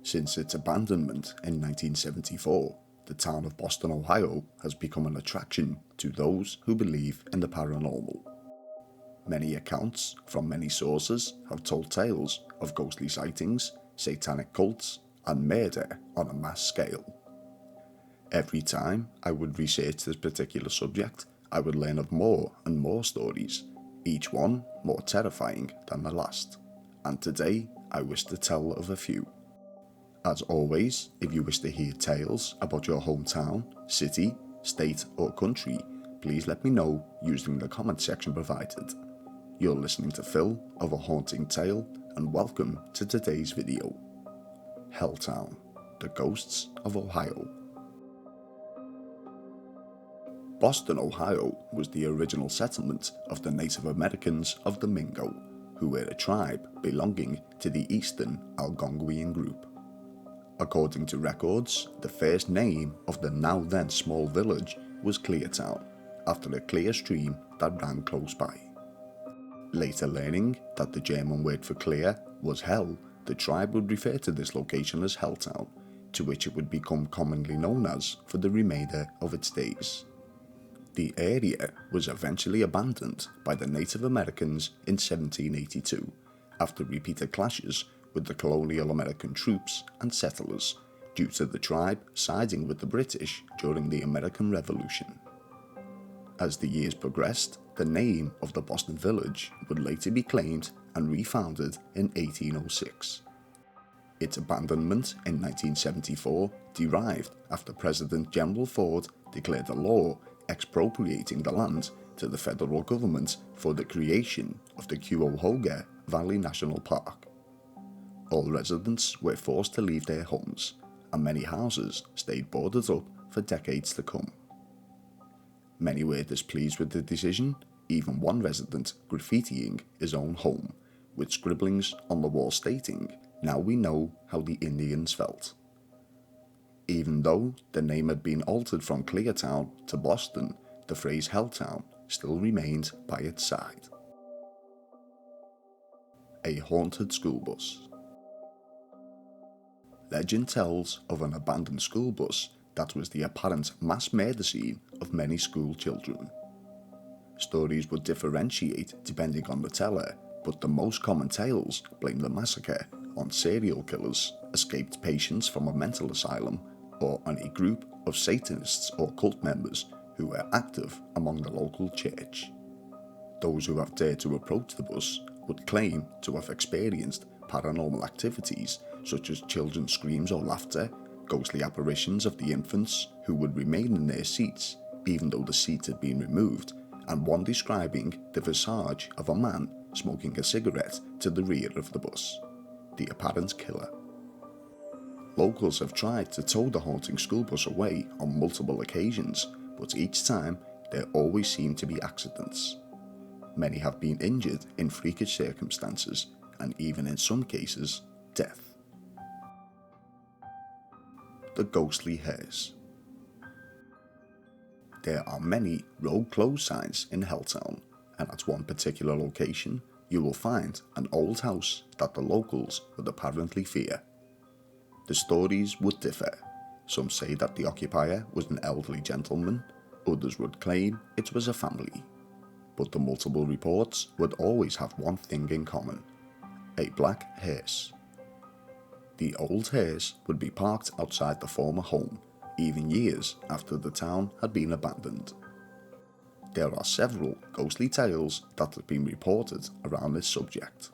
Since its abandonment in 1974, the town of Boston, Ohio has become an attraction to those who believe in the paranormal. Many accounts from many sources have told tales of ghostly sightings, satanic cults, and murder on a mass scale. Every time I would research this particular subject, I would learn of more and more stories, each one more terrifying than the last, and today I wish to tell of a few. As always, if you wish to hear tales about your hometown, city, state or country, please let me know using the comment section provided. You're listening to Phil of A Haunting Tale, and welcome to today's video. Helltown, the Ghosts of Ohio. Boston, Ohio was the original settlement of the Native Americans of the Mingo, who were a tribe belonging to the Eastern Algonquian group. According to records, the first name of the now then small village was Cleartown, after a clear stream that ran close by. Later learning that the German word for clear was hell, the tribe would refer to this location as Helltown, to which it would become commonly known as for the remainder of its days. The area was eventually abandoned by the Native Americans in 1782, after repeated clashes with the colonial American troops and settlers, due to the tribe siding with the British during the American Revolution. As the years progressed, the name of the Boston village would later be claimed and refounded in 1806. Its abandonment in 1974 derived after President General Ford declared a law expropriating the land to the federal government for the creation of the Cuyahoga Valley National Park. All residents were forced to leave their homes, and many houses stayed boarded up for decades to come. Many were displeased with the decision, even one resident graffitiing his own home, with scribblings on the wall stating, "Now we know how the Indians felt." Even though the name had been altered from Cleartown to Boston, the phrase Helltown still remained by its side. A haunted school bus. Legend tells of an abandoned school bus that was the apparent mass murder scene of many school children. Stories would differentiate depending on the teller, but the most common tales blame the massacre on serial killers, escaped patients from a mental asylum, or on a group of Satanists or cult members who were active among the local church. Those who have dared to approach the bus would claim to have experienced paranormal activities such as children's screams or laughter, ghostly apparitions of the infants who would remain in their seats even though the seats had been removed, and one describing the visage of a man smoking a cigarette to the rear of the bus, the apparent killer. Locals have tried to tow the haunting school bus away on multiple occasions, but each time there always seem to be accidents. Many have been injured in freakish circumstances, and even in some cases, death. The ghostly HEARSE. There are many road closed signs in Helltown, and at one particular location you will find an old house that the locals would apparently fear. The stories would differ. Some say that the occupier was an elderly gentleman, others would claim it was a family. But the multiple reports would always have one thing in common: a black hearse. The old hearse would be parked outside the former home, even years after the town had been abandoned. There are several ghostly tales that have been reported around this subject.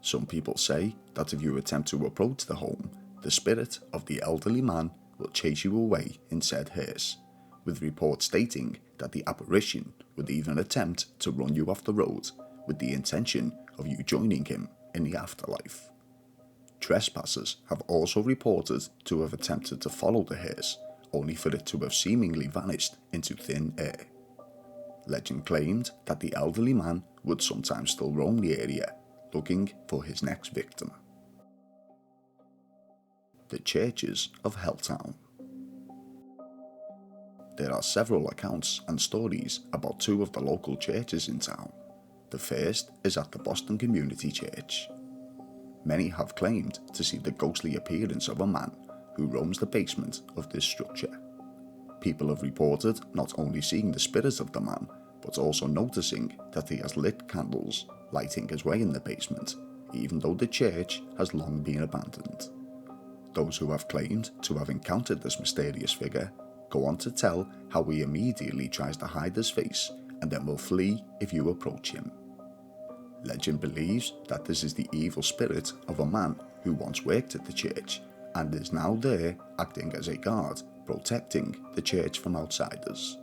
Some people say that if you attempt to approach the home, the spirit of the elderly man will chase you away in said hearse, with reports stating that the apparition would even attempt to run you off the road with the intention of you joining him in the afterlife. Trespassers have also reported to have attempted to follow the hearse, only for it to have seemingly vanished into thin air. Legend claimed that the elderly man would sometimes still roam the area, looking for his next victim. The churches of Helltown. There are several accounts and stories about two of the local churches in town. The first is at the Boston Community Church. Many have claimed to see the ghostly appearance of a man who roams the basement of this structure. People have reported not only seeing the spirit of the man, but also noticing that he has lit candles, lighting his way in the basement, even though the church has long been abandoned. Those who have claimed to have encountered this mysterious figure go on to tell how he immediately tries to hide his face and then will flee if you approach him. Legend believes that this is the evil spirit of a man who once worked at the church and is now there acting as a guard, protecting the church from outsiders.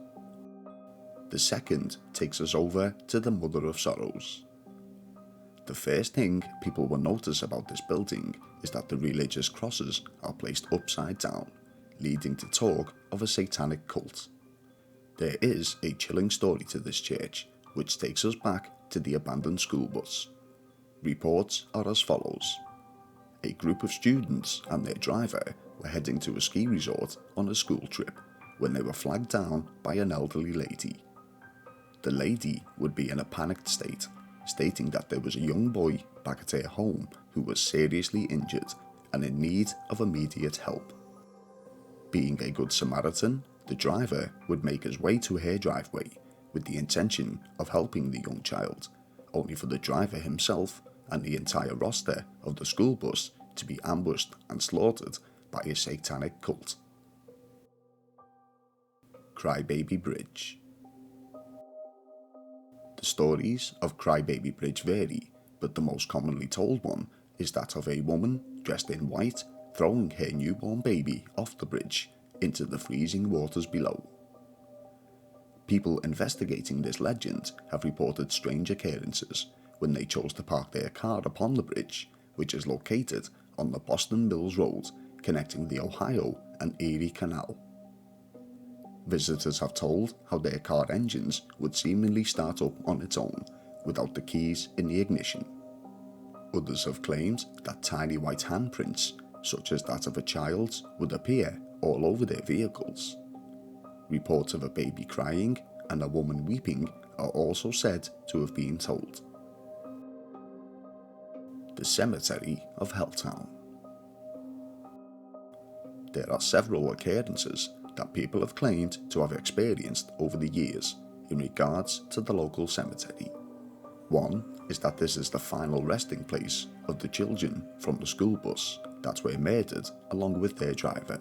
The second takes us over to the Mother of Sorrows. The first thing people will notice about this building is that the religious crosses are placed upside down, leading to talk of a satanic cult. There is a chilling story to this church, which takes us back to the abandoned school bus. Reports are as follows. A group of students and their driver were heading to a ski resort on a school trip when they were flagged down by an elderly lady. The lady would be in a panicked state, stating that there was a young boy back at her home who was seriously injured and in need of immediate help. Being a good Samaritan, the driver would make his way to her driveway with the intention of helping the young child, only for the driver himself and the entire roster of the school bus to be ambushed and slaughtered by a satanic cult. Crybaby Bridge. The stories of Crybaby Bridge vary, but the most commonly told one is that of a woman dressed in white throwing her newborn baby off the bridge into the freezing waters below. People investigating this legend have reported strange occurrences when they chose to park their car upon the bridge, which is located on the Boston Mills Road connecting the Ohio and Erie Canal. Visitors have told how their car engines would seemingly start up on its own without the keys in the ignition. Others have claimed that tiny white handprints, such as that of a child's, would appear all over their vehicles. Reports of a baby crying and a woman weeping are also said to have been told. The Cemetery of Helltown. There are several occurrences that people have claimed to have experienced over the years in regards to the local cemetery. One is that this is the final resting place of the children from the school bus that were murdered along with their driver.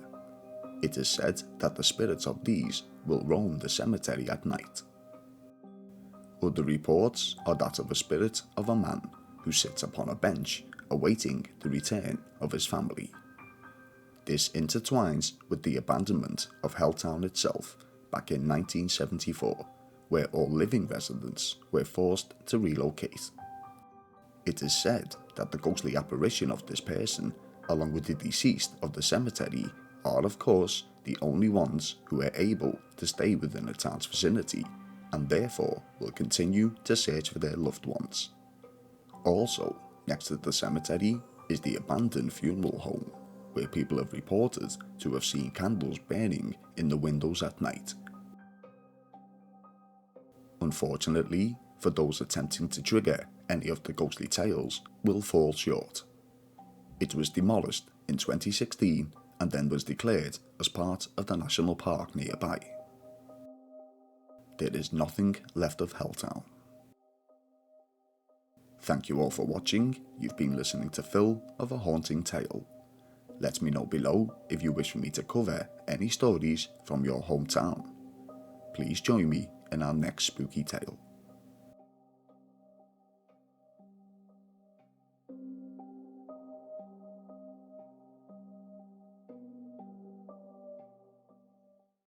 It is said that the spirits of these will roam the cemetery at night. Other reports are that of a spirit of a man who sits upon a bench awaiting the return of his family. This intertwines with the abandonment of Helltown itself back in 1974, where all living residents were forced to relocate. It is said that the ghostly apparition of this person, along with the deceased of the cemetery, are of course the only ones who are able to stay within the town's vicinity and therefore will continue to search for their loved ones. Also, next to the cemetery is the abandoned funeral home, where people have reported to have seen candles burning in the windows at night. Unfortunately, for those attempting to trigger any of the ghostly tales will fall short. It was demolished in 2016 and then was declared as part of the national park nearby. There is nothing left of Helltown. Thank you all for watching. You've been listening to Phil of A Haunting Tale. Let me know below if you wish for me to cover any stories from your hometown. Please join me in our next spooky tale.